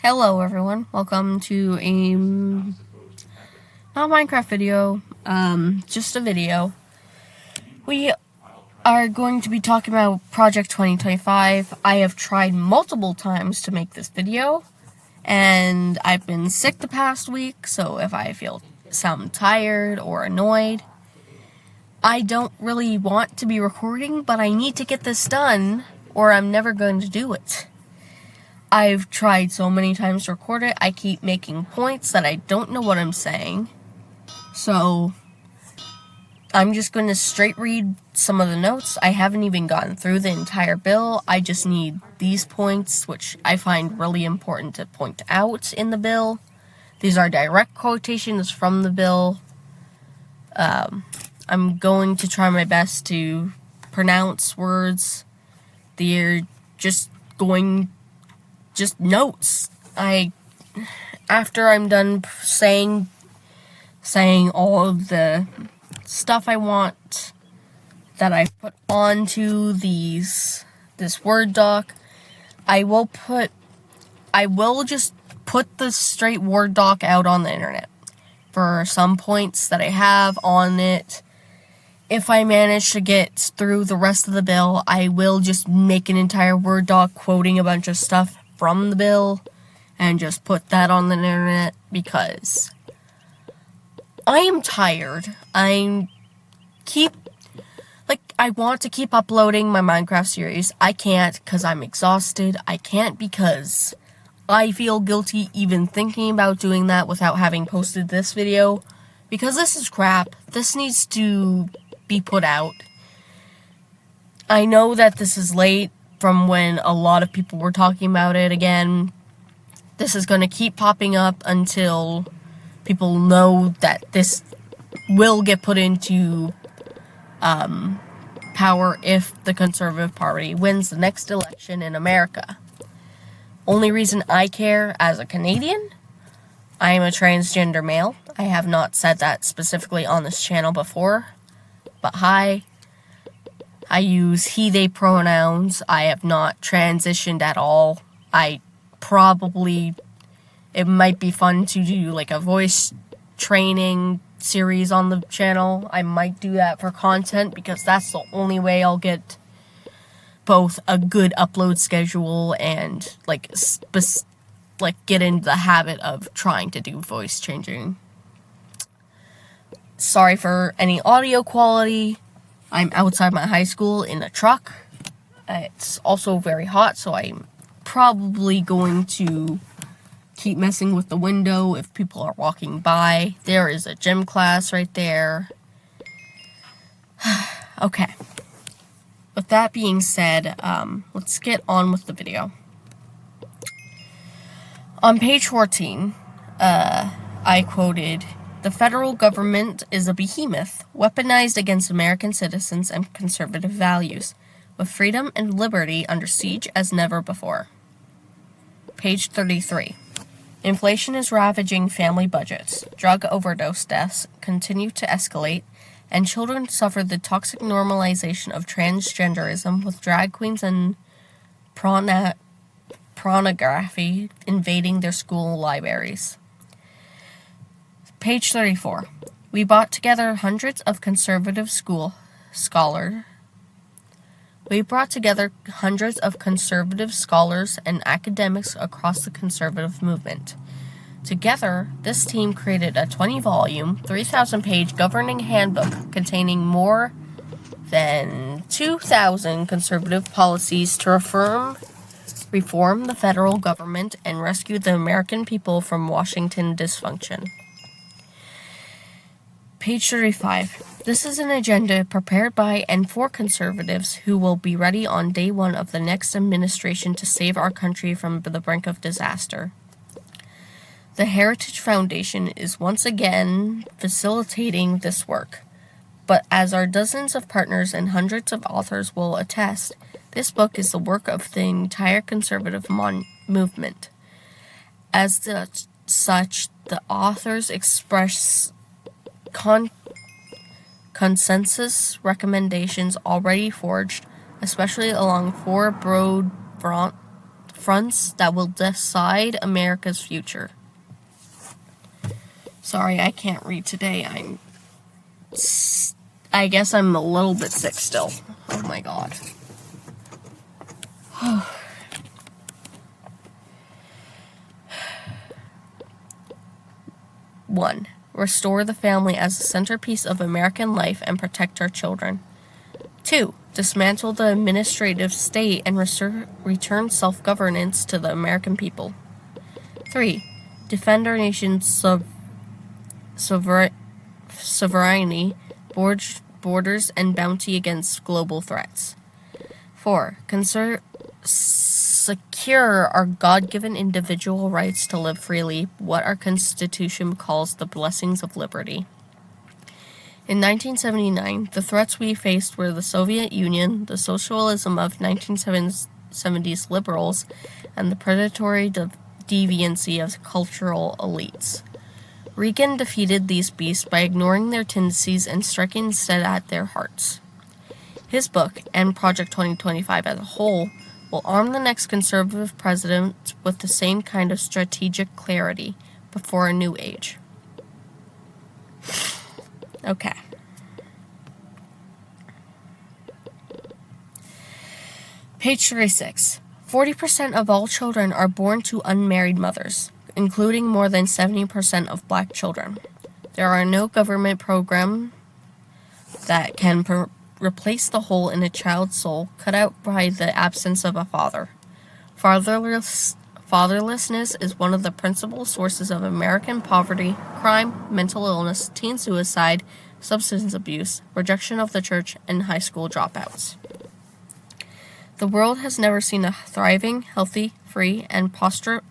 Hello everyone, welcome to a not Minecraft video, just a video. We are going to be talking about Project 2025. I have tried multiple times to make this video, and I've been sick the past week, so if I sound tired or annoyed, I don't really want to be recording, but I need to get this done, or I'm never going to do it. I've tried so many times to record it, I keep making points that I don't know what I'm saying. So, I'm just going to straight read some of the notes. I haven't even gotten through the entire bill. I just need these points, which I find really important to point out in the bill. These are direct quotations from the bill. I'm going to try my best to pronounce words. They're just notes. After I'm done saying all of the stuff I want that I put onto this Word doc, I will just put the straight Word doc out on the internet for some points that I have on it. If I manage to get through the rest of the bill, I will just make an entire Word doc quoting a bunch of stuff from the bill and just put that on the internet because I am tired. I want to keep uploading my Minecraft series. I can't because I'm exhausted. I can't because I feel guilty even thinking about doing that without having posted this video because this is crap. This needs to be put out. I know that this is late from when a lot of people were talking about it again. This is going to keep popping up until people know that this will get put into power if the Conservative Party wins the next election in America. Only reason I care as a Canadian, I am a transgender male. I have not said that specifically on this channel before, but hi. I use he, they pronouns. I have not transitioned at all. It might be fun to do like a voice training series on the channel. I might do that for content because that's the only way I'll get both a good upload schedule and get into the habit of trying to do voice changing. Sorry for any audio quality. I'm outside my high school in a truck. It's also very hot, so I'm probably going to keep messing with the window if people are walking by. There is a gym class right there. Okay. With that being said, let's get on with the video. On page 14, I quoted, "The federal government is a behemoth, weaponized against American citizens and conservative values, with freedom and liberty under siege as never before." Page 33. "Inflation is ravaging family budgets. Drug overdose deaths continue to escalate, and children suffer the toxic normalization of transgenderism with drag queens and pornography invading their school libraries." Page 34. We brought together hundreds of conservative scholars and academics across the conservative movement. Together, this team created a 20-volume, 3,000-page governing handbook containing more than 2,000 conservative policies to reform the federal government and rescue the American people from Washington dysfunction. Page 35. This is an agenda prepared by and for conservatives who will be ready on day one of the next administration to save our country from the brink of disaster. The Heritage Foundation is once again facilitating this work, but as our dozens of partners and hundreds of authors will attest, this book is the work of the entire conservative movement. As such, the authors express consensus recommendations already forged, especially along four broad fronts that will decide America's future. Sorry, I can't read today. I guess I'm a little bit sick still. Oh my god. 1. Restore the family as a centerpiece of American life and protect our children. 2. Dismantle the administrative state and return self-governance to the American people. 3. Defend our nation's sovereignty, borders, and bounty against global threats. 4. Secure our God-given individual rights to live freely, what our Constitution calls the blessings of liberty. In 1979, the threats we faced were the Soviet Union, the socialism of 1970s liberals, and the predatory deviancy of cultural elites. Reagan defeated these beasts by ignoring their tendencies and striking instead at their hearts. His book, and Project 2025 as a whole, will arm the next conservative president with the same kind of strategic clarity before a new age. Okay. Page 36. 40% of all children are born to unmarried mothers, including more than 70% of black children. There are no government programs that can replace the hole in a child's soul cut out by the absence of a father. Fatherlessness is one of the principal sources of American poverty, crime, mental illness, teen suicide, substance abuse, rejection of the church, and high school dropouts. The world has never seen a thriving, healthy, free, and prosperous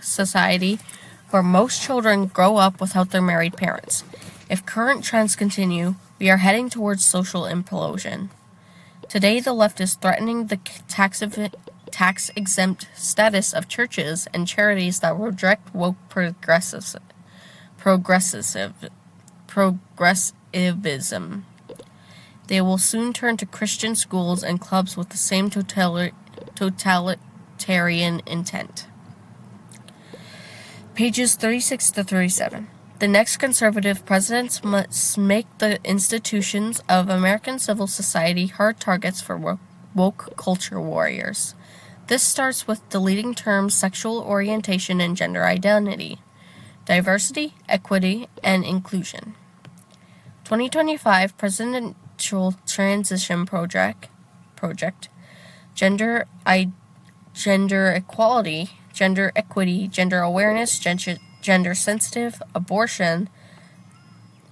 society where most children grow up without their married parents. If current trends continue, we are heading towards social implosion. Today, the left is threatening the tax-exempt status of churches and charities that reject woke progressivism. They will soon turn to Christian schools and clubs with the same totalitarian intent. Pages 36 to 37. The next conservative presidents must make the institutions of American civil society hard targets for woke culture warriors. This starts with deleting terms sexual orientation and gender identity, diversity, equity, and inclusion. 2025 Presidential Transition Project, gender equality, gender equity, gender awareness, gender sensitive, abortion,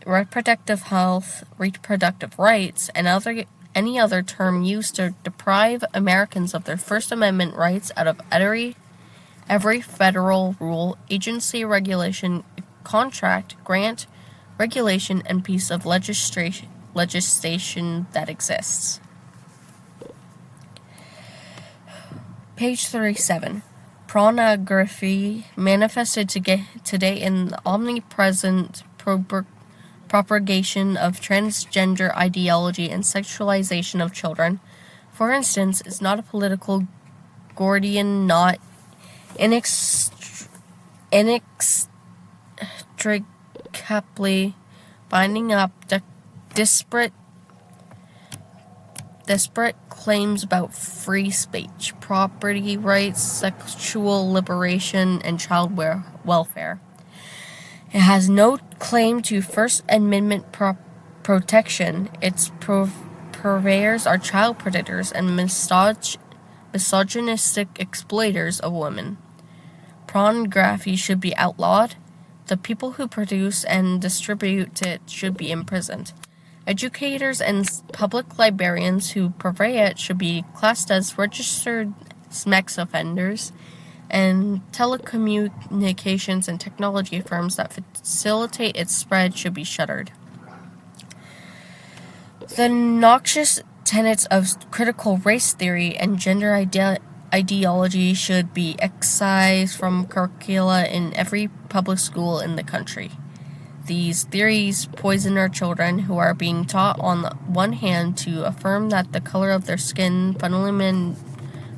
reproductive health, reproductive rights, and any other term used to deprive Americans of their First Amendment rights out of every federal rule, agency, regulation, contract, grant, regulation, and piece of legislation that exists. Page 37. Pornography manifested today in the omnipresent propagation of transgender ideology and sexualization of children, for instance, is not a political Gordian knot inextricably binding up disparate claims about free speech, property rights, sexual liberation, and child welfare. It has no claim to First Amendment protection. Its purveyors are child predators and misogynistic exploiters of women. Pornography should be outlawed. The people who produce and distribute it should be imprisoned. Educators and public librarians who purvey it should be classed as registered sex offenders, and telecommunications and technology firms that facilitate its spread should be shuttered. The noxious tenets of critical race theory and gender ideology should be excised from curricula in every public school in the country. these theories poison our children, who are being taught on the one hand to affirm that the color of their skin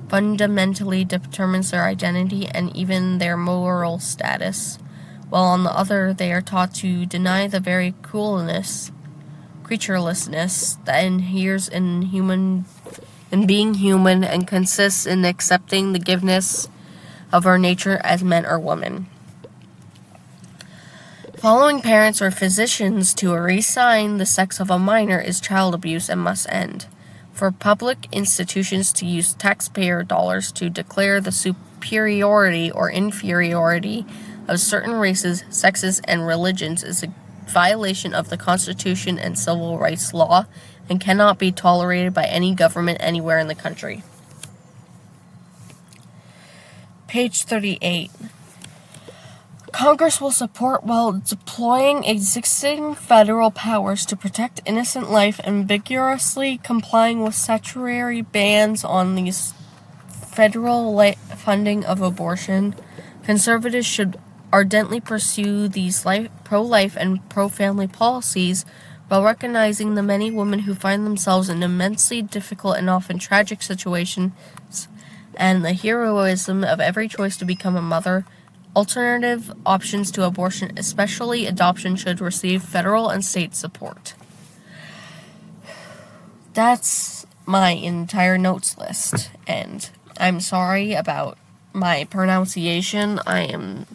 fundamentally determines their identity and even their moral status, while on the other they are taught to deny the very creaturelessness that inheres in being human and consists in accepting the giveness of our nature as men or women. Following parents or physicians to reassign the sex of a minor is child abuse and must end. For public institutions to use taxpayer dollars to declare the superiority or inferiority of certain races, sexes, and religions is a violation of the Constitution and civil rights law and cannot be tolerated by any government anywhere in the country. Page 38. Congress will support while deploying existing federal powers to protect innocent life and vigorously complying with statutory bans on these federal funding of abortion. Conservatives should ardently pursue these pro-life and pro-family policies while recognizing the many women who find themselves in immensely difficult and often tragic situations and the heroism of every choice to become a mother. Alternative options to abortion, especially adoption, should receive federal and state support. That's my entire notes list, and I'm sorry about my pronunciation. I am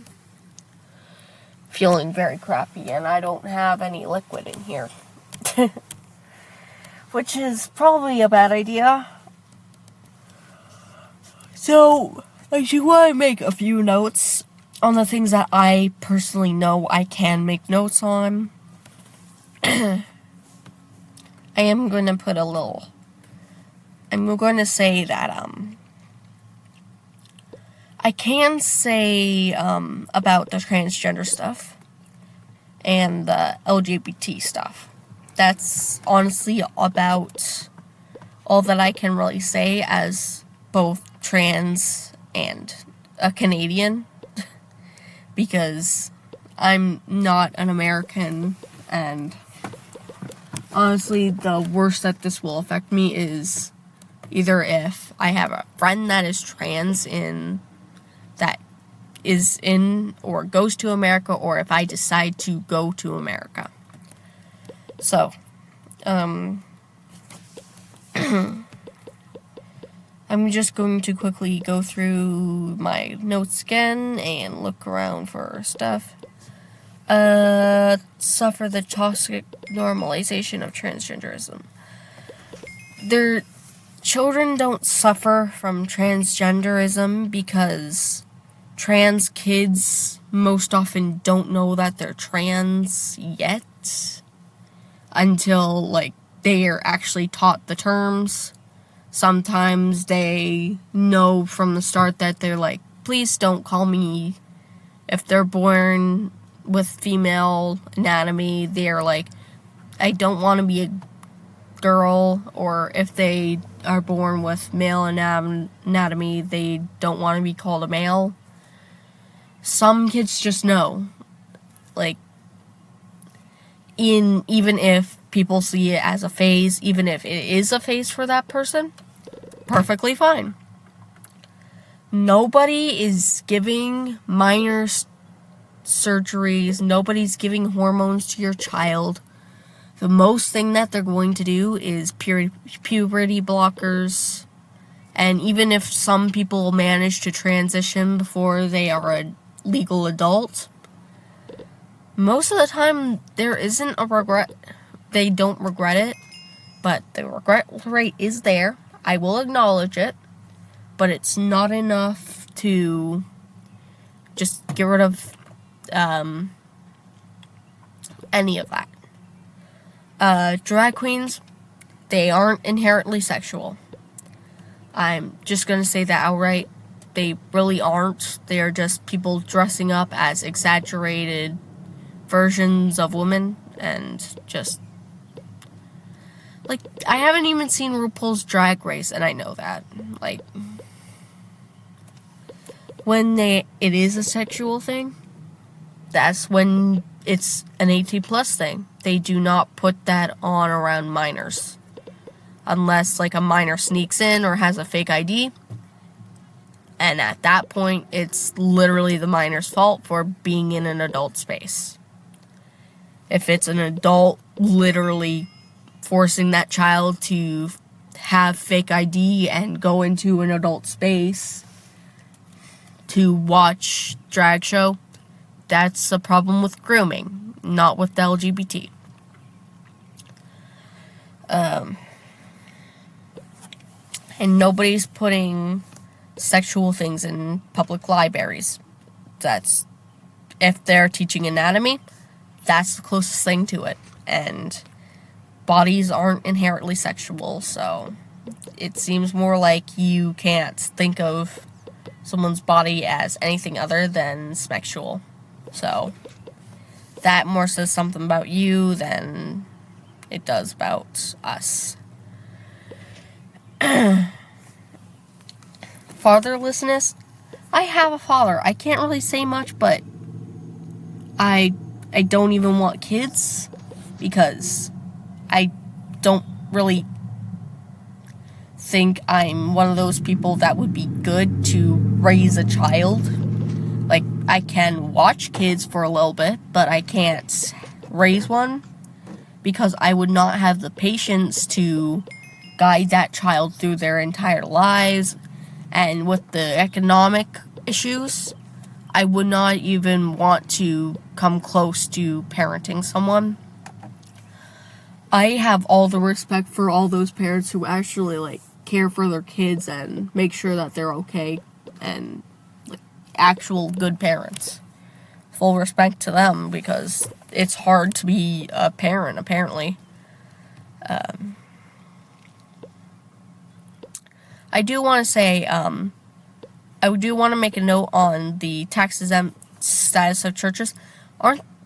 feeling very crappy, and I don't have any liquid in here. Which is probably a bad idea. So, I do want to make a few notes on the things that I personally know I can make notes on. I am going to put I'm going to say that, I can say, about the transgender stuff and the LGBT stuff. That's honestly about all that I can really say as both trans and a Canadian. Because I'm not an American, and honestly, the worst that this will affect me is either if I have a friend that is trans that is in or goes to America, or if I decide to go to America. So, I'm just going to quickly go through my notes again and look around for stuff. Suffer the toxic normalization of transgenderism. Their children don't suffer from transgenderism because trans kids most often don't know that they're trans yet until, they are actually taught the terms. Sometimes they know from the start that they're like, please don't call me. If they're born with female anatomy, they're like, I don't want to be a girl. Or if they are born with male anatomy, they don't want to be called a male. Some kids just know. Even if people see it as a phase, even if it is a phase for that person, perfectly fine. Nobody is giving minor surgeries. Nobody's giving hormones to your child. The most thing that they're going to do is puberty blockers. And even if some people manage to transition before they are a legal adult, most of the time there isn't a regret. They don't regret it, but the regret rate is there. I will acknowledge it, but it's not enough to just get rid of any of that. Drag queens, they aren't inherently sexual. I'm just going to say that outright. They really aren't. They are just people dressing up as exaggerated versions of women and just... I haven't even seen RuPaul's Drag Race, and I know that. When it is a sexual thing, that's when it's an 18 plus thing. They do not put that on around minors. Unless, like, a minor sneaks in or has a fake ID. And at that point, it's literally the minor's fault for being in an adult space. If it's an adult literally forcing that child to have fake ID and go into an adult space to watch drag show, that's a problem with grooming, not with the LGBT. And nobody's putting sexual things in public libraries. That's, if they're teaching anatomy, that's the closest thing to it. And bodies aren't inherently sexual, so it seems more like you can't think of someone's body as anything other than sexual. So that more says something about you than it does about us. Fatherlessness. I have a father. I can't really say much, but I don't even want kids because I don't really think I'm one of those people that would be good to raise a child. Like, I can watch kids for a little bit, but I can't raise one because I would not have the patience to guide that child through their entire lives. And with the economic issues, I would not even want to come close to parenting someone. I have all the respect for all those parents who actually, like, care for their kids and make sure that they're okay and, like, actual good parents. Full respect to them because it's hard to be a parent, apparently. I do want to say, I do want to make a note on the tax-exempt status of churches.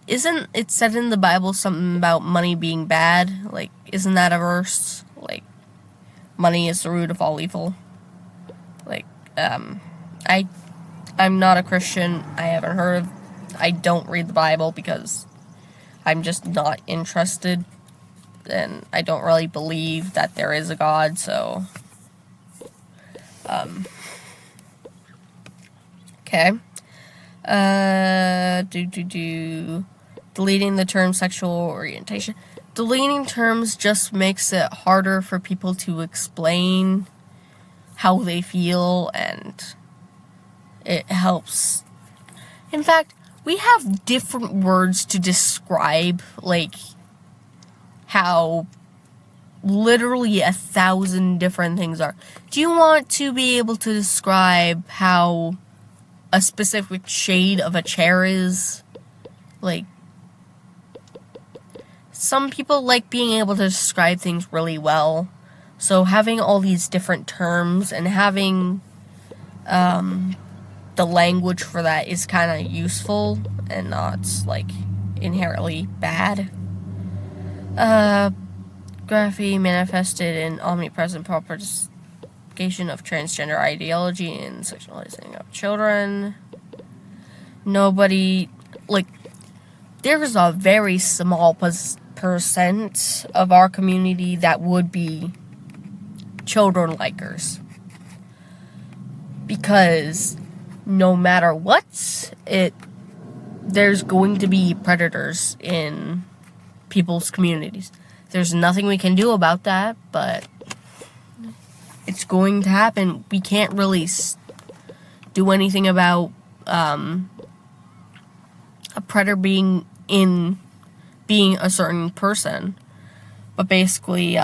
Isn't it said in the Bible something about money being bad? Like, isn't that a verse? Like, money is the root of all evil. Like, I'm not a Christian. I don't read the Bible because I'm just not interested. And I don't really believe that there is a God, so... Okay. Deleting the term sexual orientation. Deleting terms just makes it harder for people to explain how they feel, and it helps. In fact, we have different words to describe, like, how literally 1,000 different things are. Do you want to be able to describe how a specific shade of a chair is? Like, some people like being able to describe things really well. So having all these different terms and having the language for that is kind of useful and not, like, inherently bad. Graphy manifested in omnipresent propagation of transgender ideology and sexualizing of children. Nobody, like, there's a very small percent of our community that would be children likers. Because no matter what, there's going to be predators in people's communities. There's nothing we can do about that, but it's going to happen. We can't really do anything about a predator being a certain person. But basically,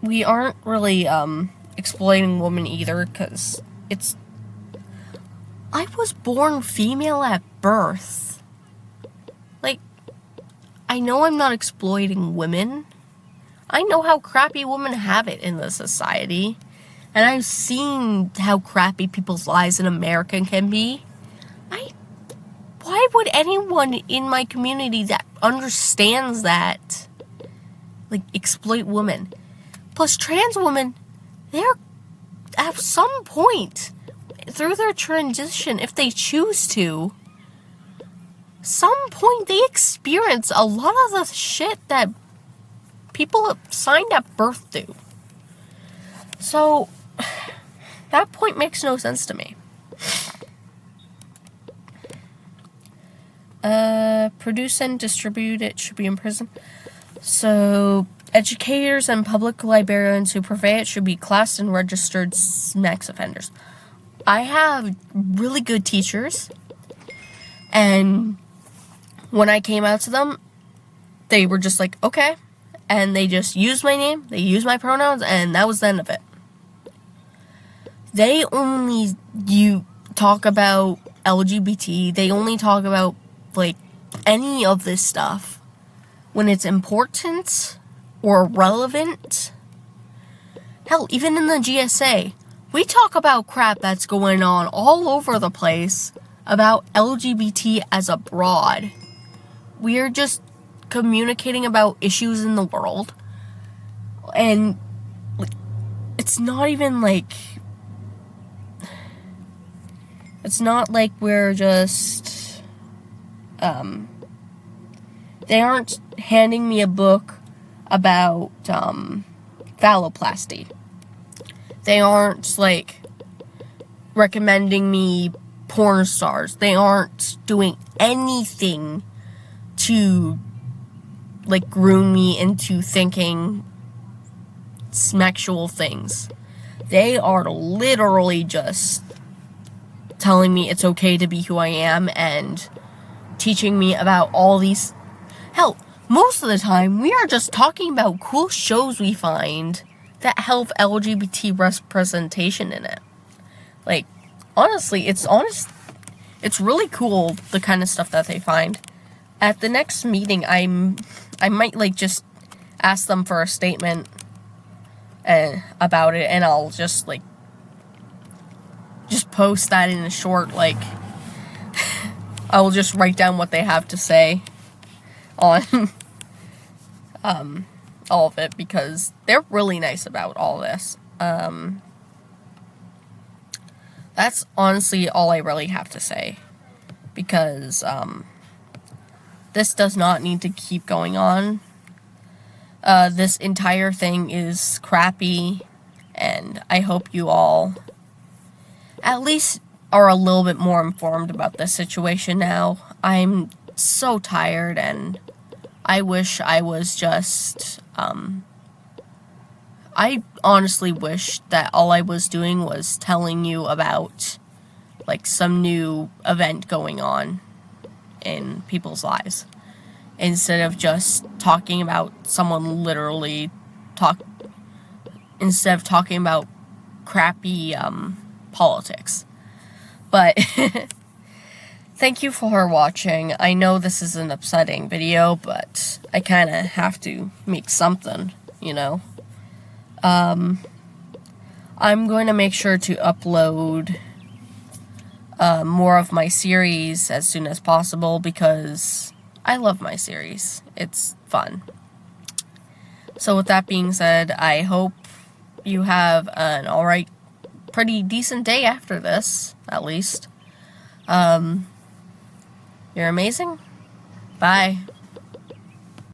we aren't really exploiting women either, because I was born female at birth. Like, I know I'm not exploiting women. I know how crappy women have it in the society. And I've seen how crappy people's lives in America can be. Why would anyone in my community that understands that, like, exploit women? Plus, trans women, they're at some point through their transition, if they choose to, some point they experience a lot of the shit that people signed at birth to. So, that point makes no sense to me. Produce and distribute it should be in prison. So, educators and public librarians who purvey it should be classed and registered sex offenders. I have really good teachers, and when I came out to them, they were just like, okay, and they just used my name, they used my pronouns, and that was the end of it. They only talk about LGBT, they only talk about, like, any of this stuff when it's important or relevant. Hell, even in the GSA, we talk about crap that's going on all over the place about LGBT as abroad. We're just communicating about issues in the world, and it's not even like, it's not like we're just, they aren't handing me a book about, phalloplasty. They aren't, like, recommending me porn stars. They aren't doing anything to, like, groom me into thinking sexual things. They are literally just telling me it's okay to be who I am and teaching me about all these. Hell, most of the time, we are just talking about cool shows we find that have LGBT representation in it. Like, honestly, it's really cool, the kind of stuff that they find. At the next meeting, I might, like, just ask them for a statement about it, and I'll just, like, just post that in a short, like, I will just write down what they have to say on all of it, because they're really nice about all this. That's honestly all I really have to say, because this does not need to keep going on. This entire thing is crappy, and I hope you all at least are a little bit more informed about this situation now. I'm so tired, and I wish I was just, I honestly wish that all I was doing was telling you about, like, some new event going on in people's lives, instead of just talking about someone literally instead of talking about crappy, politics. But, thank you for watching. I know this is an upsetting video, but I kinda have to make something, you know? I'm going to make sure to upload more of my series as soon as possible, because I love my series. It's fun. So with that being said, I hope you have an alright, pretty decent day after this, at least. You're amazing. Bye.